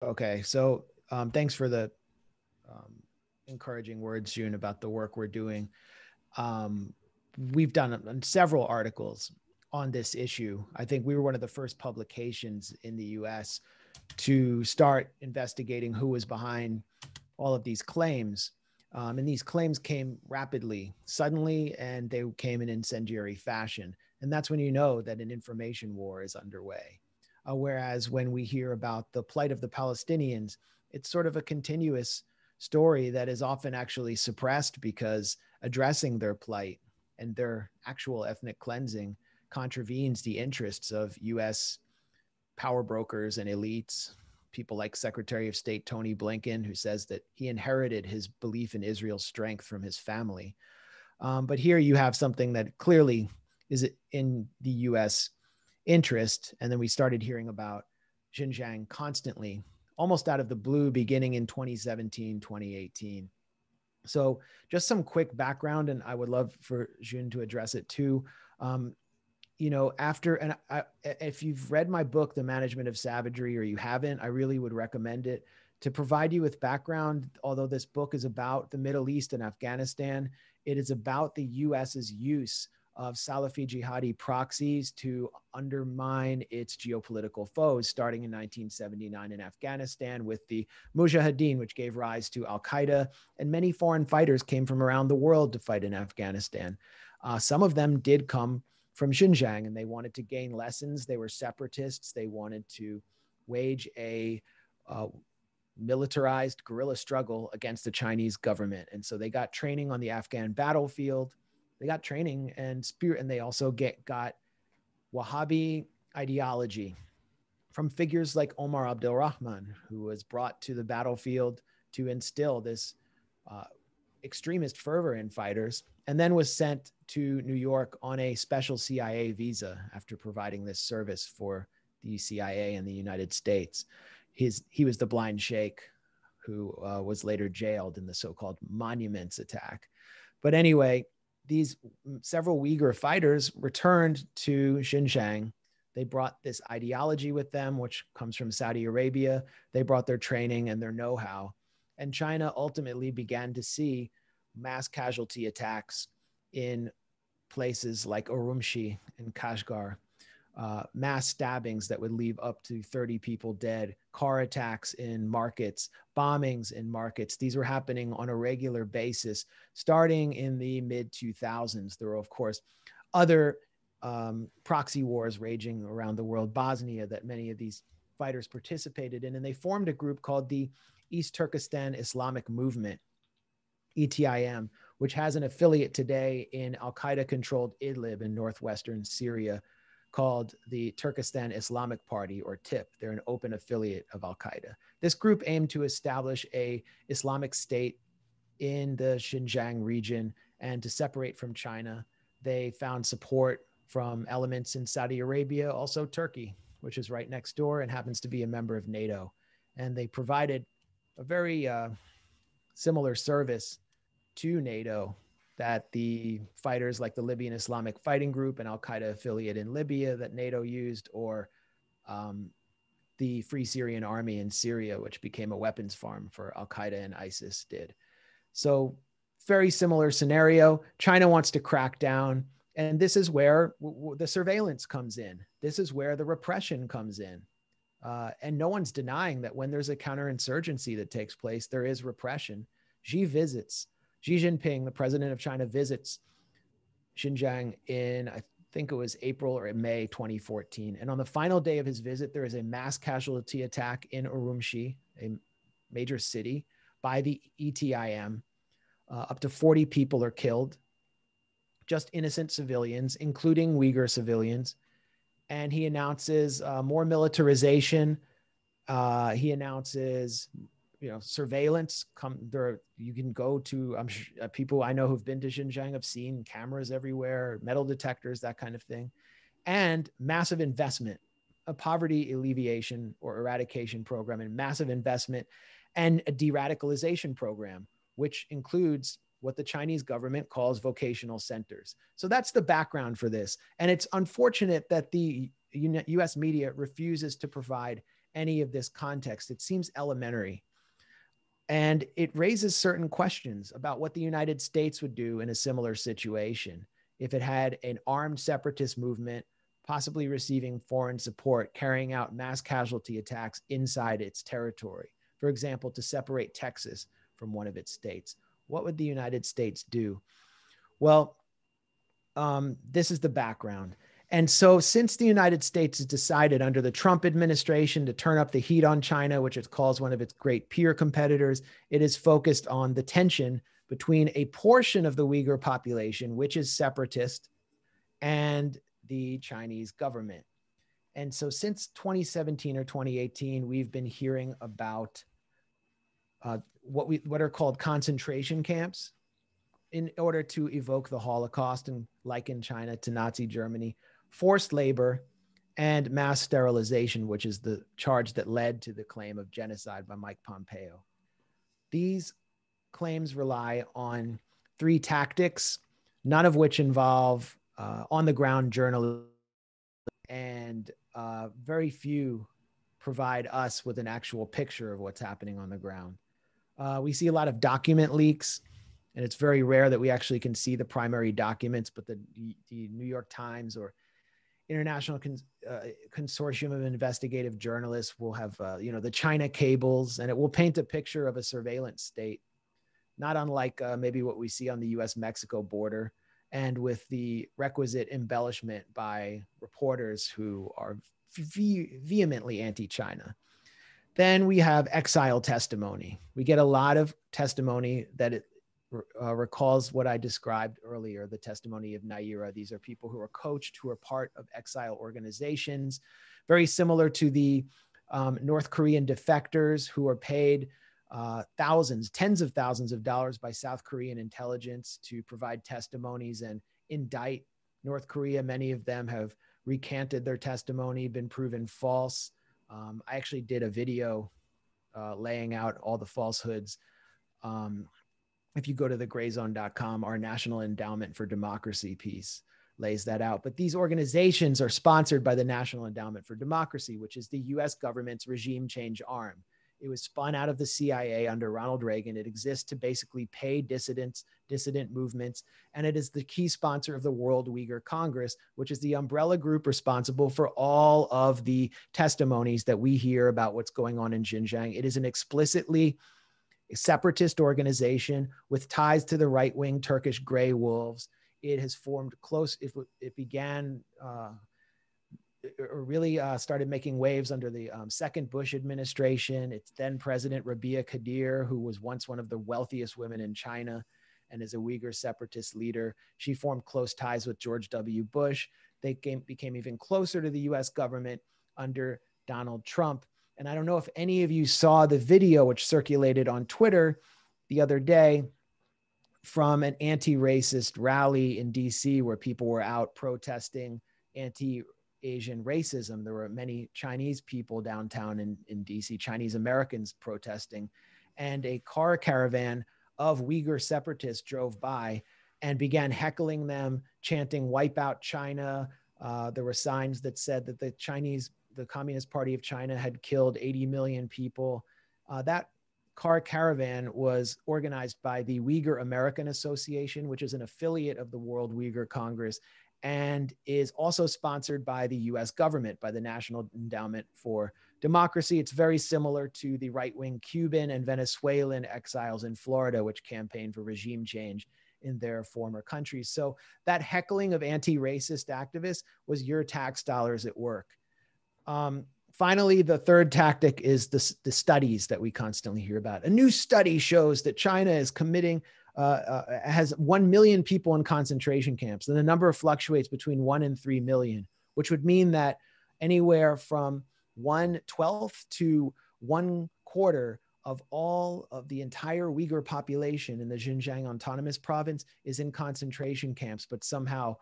Okay, so thanks for the um, encouraging words, June, about the work we're doing. Um, we've done several articles on this issue. I think we were one of the first publications in the US to start investigating who was behind all of these claims. And these claims came rapidly, suddenly, and they came in incendiary fashion. And that's when you know that an information war is underway. Whereas when we hear about the plight of the Palestinians, it's sort of a continuous story that is often actually suppressed because addressing their plight and their actual ethnic cleansing contravenes the interests of US power brokers and elites, people like Secretary of State Tony Blinken, who says that he inherited his belief in Israel's strength from his family. But here you have something that clearly is in the US interest. And then we started hearing about Xinjiang constantly, almost out of the blue, beginning in 2017, 2018. So just some quick background, and I would love for Jun to address it too. Um, after, and if you've read my book, The Management of Savagery, or you haven't, I really would recommend it to provide you with background. Although this book is about the Middle East and Afghanistan, it is about the US's use of Salafi jihadi proxies to undermine its geopolitical foes, starting in 1979 in Afghanistan with the Mujahideen, which gave rise to Al Qaeda. And many foreign fighters came from around the world to fight in Afghanistan. Some of them did come from Xinjiang, and they wanted to gain lessons. They were separatists. They wanted to wage a militarized guerrilla struggle against the Chinese government. And so they got training on the Afghan battlefield. They got training and spirit, and they also got Wahhabi ideology from figures like Omar Abdul Rahman, who was brought to the battlefield to instill this extremist fervor in fighters, and then was sent to New York on a special CIA visa after providing this service for the CIA in the United States. He was the blind sheikh who was later jailed in the so-called Monuments attack. But anyway, these several Uyghur fighters returned to Xinjiang. They brought this ideology with them, which comes from Saudi Arabia. They brought their training and their know-how. And China ultimately began to see mass casualty attacks in places like Urumqi and Kashgar, mass stabbings that would leave up to 30 people dead, car attacks in markets, bombings in markets. These were happening on a regular basis starting in the mid 2000s. There were, of course, other proxy wars raging around the world, Bosnia, that many of these fighters participated in. And they formed a group called the East Turkestan Islamic Movement, ETIM, which has an affiliate today in Al-Qaeda controlled Idlib in northwestern Syria called the Turkestan Islamic Party, or TIP. They're an open affiliate of Al-Qaeda. This group aimed to establish a Islamic state in the Xinjiang region and to separate from China. They found support from elements in Saudi Arabia, also Turkey, which is right next door and happens to be a member of NATO. And they provided a very similar service to NATO that the fighters like the Libyan Islamic Fighting Group, an Al-Qaeda affiliate in Libya that NATO used, or the Free Syrian Army in Syria, which became a weapons farm for Al-Qaeda and ISIS, did. So very similar scenario. China wants to crack down. And this is where the surveillance comes in. This is where the repression comes in. And no one's denying that when there's a counterinsurgency that takes place, there is repression. Xi Jinping, the president of China, visits Xinjiang in, I think it was April or May 2014. And on the final day of his visit, there is a mass casualty attack in Urumqi, a major city, by the ETIM. Up to 40 people are killed, just innocent civilians, including Uyghur civilians. And he announces more militarization. He announces surveillance. You can go to, I'm sure people I know who've been to Xinjiang have seen cameras everywhere, metal detectors, that kind of thing, and massive investment, a poverty alleviation or eradication program, and massive investment, and a de-radicalization program, which includes what the Chinese government calls vocational centers. So that's the background for this. And it's unfortunate that the US media refuses to provide any of this context. It seems elementary. And it raises certain questions about what the United States would do in a similar situation if it had an armed separatist movement, possibly receiving foreign support, carrying out mass casualty attacks inside its territory. For example, to separate Texas from one of its states. What would the United States do? Well, this is the background. And so since the United States has decided under the Trump administration to turn up the heat on China, which it calls one of its great peer competitors, it is focused on the tension between a portion of the Uyghur population, which is separatist, and the Chinese government. And so since 2017 or 2018, we've been hearing about what are called concentration camps in order to evoke the Holocaust and liken China to Nazi Germany, forced labor, and mass sterilization, which is the charge that led to the claim of genocide by Mike Pompeo. These claims rely on three tactics, none of which involve on-the-ground journalism, and very few provide us with an actual picture of what's happening on the ground. We see a lot of document leaks, and it's very rare that we actually can see the primary documents, but the New York Times or International Consortium of Investigative Journalists will have, the China cables, and it will paint a picture of a surveillance state, not unlike maybe what we see on the US-Mexico border, and with the requisite embellishment by reporters who are vehemently anti-China. Then we have exile testimony. We get a lot of testimony that it recalls what I described earlier, the testimony of Naira. These are people who are coached, who are part of exile organizations, very similar to the North Korean defectors who are paid thousands, tens of thousands of dollars by South Korean intelligence to provide testimonies and indict North Korea. Many of them have recanted their testimony, been proven false. I actually did a video laying out all the falsehoods. If you go to the Grayzone.com, our National Endowment for Democracy piece lays that out. But these organizations are sponsored by the National Endowment for Democracy, which is the US government's regime change arm. It was spun out of the CIA under Ronald Reagan. It exists to basically pay dissident movements. And it is the key sponsor of the World Uyghur Congress, which is the umbrella group responsible for all of the testimonies that we hear about what's going on in Xinjiang. It is an explicitly separatist organization with ties to the right-wing Turkish Grey Wolves. It has formed close, it began, really started making waves under the second Bush administration. It's then President Rabia Kadir, who was once one of the wealthiest women in China and is a Uyghur separatist leader. She formed close ties with George W. Bush. They became even closer to the US government under Donald Trump. And I don't know if any of you saw the video which circulated on Twitter the other day from an anti-racist rally in DC where people were out protesting anti-Asian racism. There were many Chinese people downtown in DC, Chinese Americans protesting, and a car caravan of Uyghur separatists drove by and began heckling them, chanting "Wipe out China." There were signs that said that the Communist Party of China had killed 80 million people. That car caravan was organized by the Uyghur American Association, which is an affiliate of the World Uyghur Congress, and is also sponsored by the US government, by the National Endowment for Democracy. It's very similar to the right-wing Cuban and Venezuelan exiles in Florida, which campaigned for regime change in their former countries. So that heckling of anti-racist activists was your tax dollars at work. Finally, the third tactic is the studies that we constantly hear about. A new study shows that China is has 1 million people in concentration camps, and the number fluctuates between 1 and 3 million, which would mean that anywhere from 1/12 to 1/4 of all of the entire Uyghur population in the Xinjiang Autonomous Province is in concentration camps, but somehow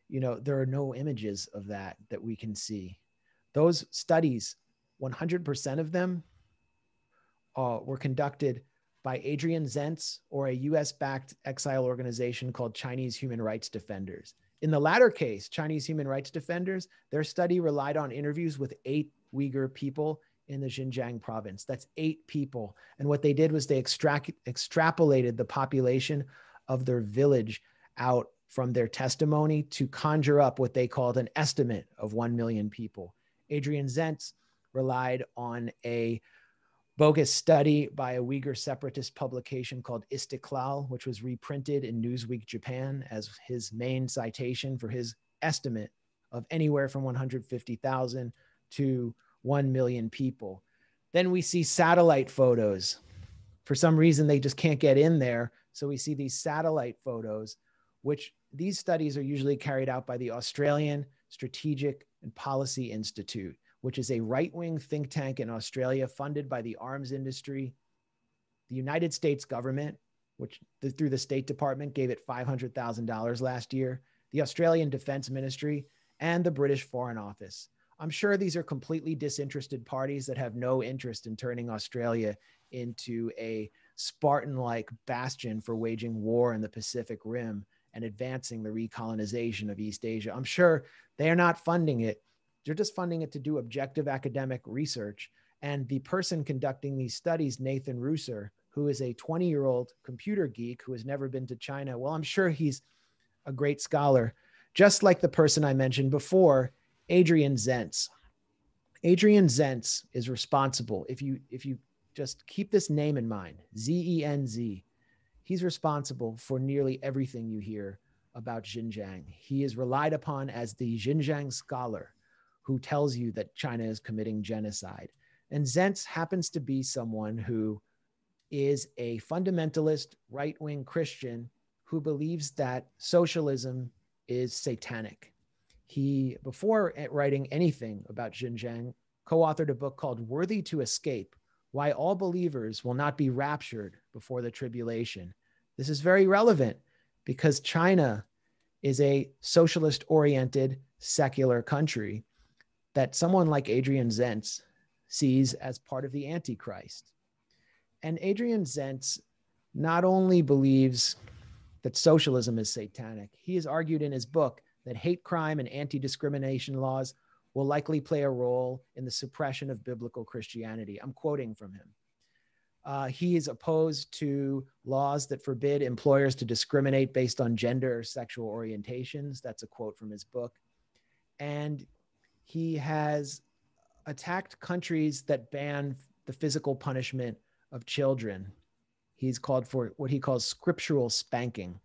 there are no images of that we can see. Those studies, 100% of them were conducted by Adrian Zentz or a US-backed exile organization called Chinese Human Rights Defenders. In the latter case, Chinese Human Rights Defenders, their study relied on interviews with 8 Uyghur people in the Xinjiang province. That's 8 people. And what they did was they extrapolated the population of their village out from their testimony to conjure up what they called an estimate of 1 million people. Adrian Zentz relied on a bogus study by a Uyghur separatist publication called Istiklal, which was reprinted in Newsweek Japan as his main citation for his estimate of anywhere from 150,000 to 1 million people. Then we see satellite photos. For some reason, they just can't get in there. So we see these satellite photos, which these studies are usually carried out by the Australian Strategic and Policy Institute, which is a right-wing think tank in Australia funded by the arms industry, the United States government, which through the State Department gave it $500,000 last year, the Australian Defense Ministry, and the British Foreign Office. I'm sure these are completely disinterested parties that have no interest in turning Australia into a Spartan-like bastion for waging war in the Pacific Rim and advancing the recolonization of East Asia. I'm sure they are not funding it. They're just funding it to do objective academic research. And the person conducting these studies, Nathan Ruser, who is a 20-year-old computer geek who has never been to China, well, I'm sure he's a great scholar, just like the person I mentioned before, Adrian Zentz. Adrian Zentz is responsible. If you just keep this name in mind, Z-E-N-Z, he's responsible for nearly everything you hear about Xinjiang. He is relied upon as the Xinjiang scholar who tells you that China is committing genocide. And Zentz happens to be someone who is a fundamentalist right-wing Christian who believes that socialism is satanic. He, before writing anything about Xinjiang, co-authored a book called Worthy to Escape, Why All Believers Will Not Be Raptured Before the Tribulation. This is very relevant because China is a socialist-oriented secular country that someone like Adrian Zentz sees as part of the Antichrist. And Adrian Zentz not only believes that socialism is satanic, he has argued in his book that hate crime and anti-discrimination laws will likely play a role in the suppression of biblical Christianity. I'm quoting from him. He is opposed to laws that forbid employers to discriminate based on gender or sexual orientations. That's a quote from his book. And he has attacked countries that ban the physical punishment of children. He's called for what he calls scriptural spanking.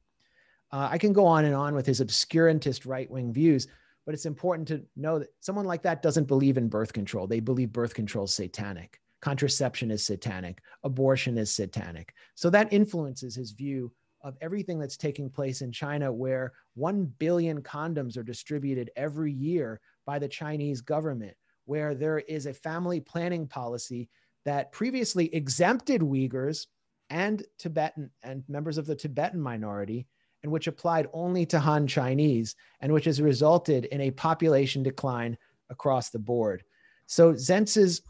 I can go on and on with his obscurantist right-wing views, but it's important to know that someone like that doesn't believe in birth control. They believe birth control is satanic. Contraception is satanic. Abortion is satanic. So that influences his view of everything that's taking place in China, where 1 billion condoms are distributed every year by the Chinese government, where there is a family planning policy that previously exempted Uyghurs and Tibetan and members of the Tibetan minority, and which applied only to Han Chinese, and which has resulted in a population decline across the board. So Zentz's,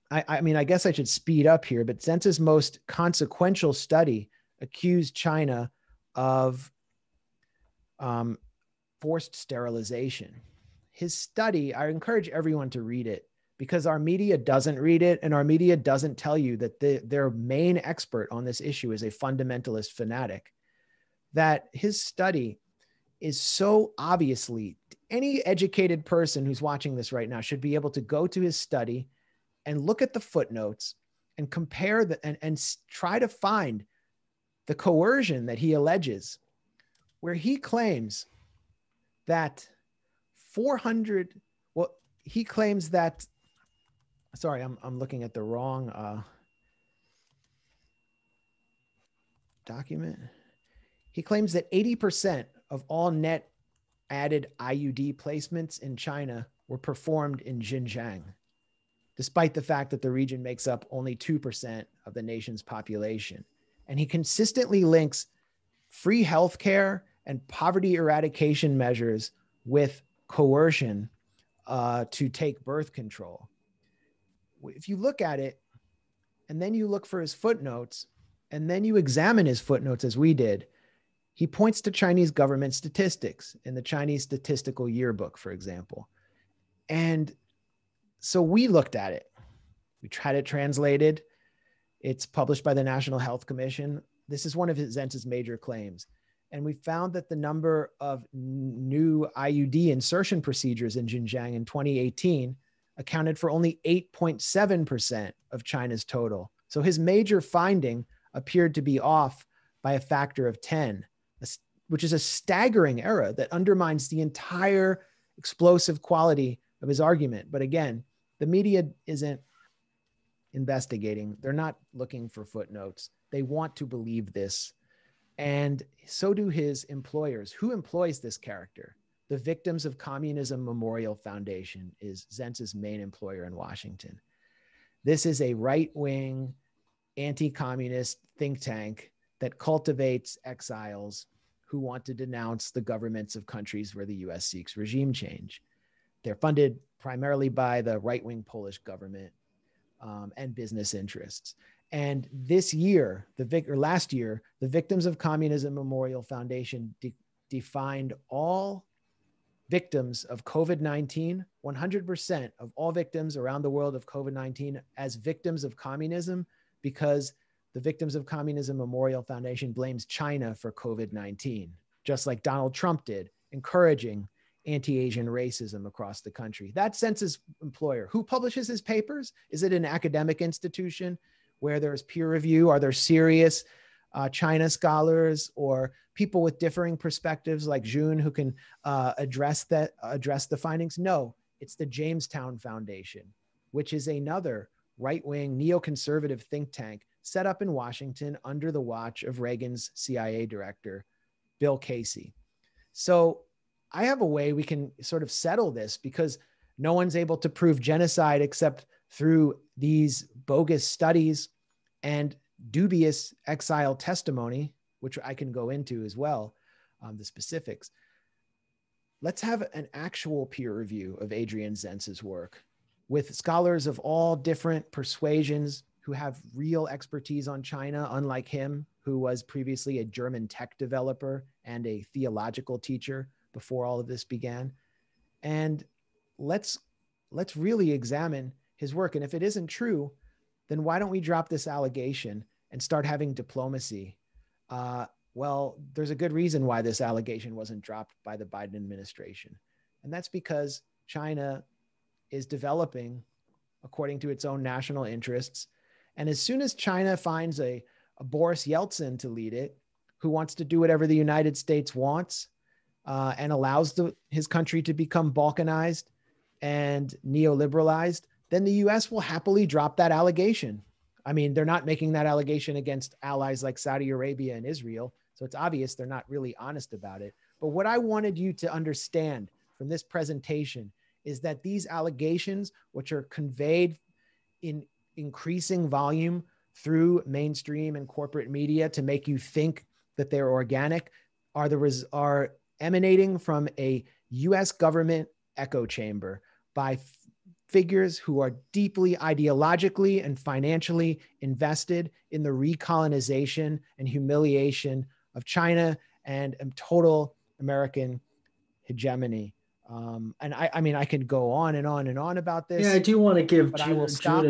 I mean, I guess I should speed up here, but Zentz's most consequential study accused China of forced sterilization. His study, I encourage everyone to read it because our media doesn't read it, and our media doesn't tell you that their main expert on this issue is a fundamentalist fanatic. That his study is so obviously, any educated person who's watching this right now should be able to go to his study and look at the footnotes and compare and try to find the coercion that he alleges, where he claims that 400, well, he claims that, sorry, I'm looking at the wrong document. He claims that 80% of all net added IUD placements in China were performed in Xinjiang, despite the fact that the region makes up only 2% of the nation's population. And he consistently links free healthcare and poverty eradication measures with coercion to take birth control. If you look at it, and then you look for his footnotes, and then you examine his footnotes as we did, he points to Chinese government statistics in the Chinese Statistical Yearbook, for example. And So we looked at it. We tried it translated. It's published by the National Health Commission. This is one of Zentz's major claims. And we found that the number of new IUD insertion procedures in Xinjiang in 2018 accounted for only 8.7% of China's total. So his major finding appeared to be off by a factor of 10, which is a staggering error that undermines the entire explosive quality of his argument. But again, the media isn't investigating. They're not looking for footnotes. They want to believe this. And so do his employers. Who employs this character? The Victims of Communism Memorial Foundation is Zentz's main employer in Washington. This is a right-wing, anti-communist think tank that cultivates exiles who want to denounce the governments of countries where the US seeks regime change. They're funded primarily by the right-wing Polish government and business interests. And this year, last year, the Victims of Communism Memorial Foundation defined all victims of COVID-19, 100% of all victims around the world of COVID-19 as victims of communism, because the Victims of Communism Memorial Foundation blames China for COVID-19, just like Donald Trump did, encouraging anti-Asian racism across the country. That's Zentz's employer. Who publishes his papers? Is it an academic institution where there's peer review? Are there serious China scholars or people with differing perspectives like Jun who can address the findings? No, it's the Jamestown Foundation, which is another right-wing neoconservative think tank set up in Washington under the watch of Reagan's CIA director, Bill Casey. So I have a way we can sort of settle this, because no one's able to prove genocide except through these bogus studies and dubious exile testimony, which I can go into as well, the specifics. Let's have an actual peer review of Adrian Zentz's work with scholars of all different persuasions who have real expertise on China, unlike him, who was previously a German tech developer and a theological teacher before all of this began. And let's really examine his work. And if it isn't true, then why don't we drop this allegation and start having diplomacy? Well, there's a good reason why this allegation wasn't dropped by the Biden administration. And that's because China is developing according to its own national interests. And as soon as China finds a Boris Yeltsin to lead it, who wants to do whatever the United States wants, and allows his country to become balkanized and neoliberalized, then the US will happily drop that allegation. I mean, they're not making that allegation against allies like Saudi Arabia and Israel, so it's obvious they're not really honest about it. But what I wanted you to understand from this presentation is that these allegations, which are conveyed in increasing volume through mainstream and corporate media to make you think that they're organic, are emanating from a US government echo chamber by figures who are deeply ideologically and financially invested in the recolonization and humiliation of China and total American hegemony. And I mean, I could go on and on and on about this. Yeah, I do want to give but I will stop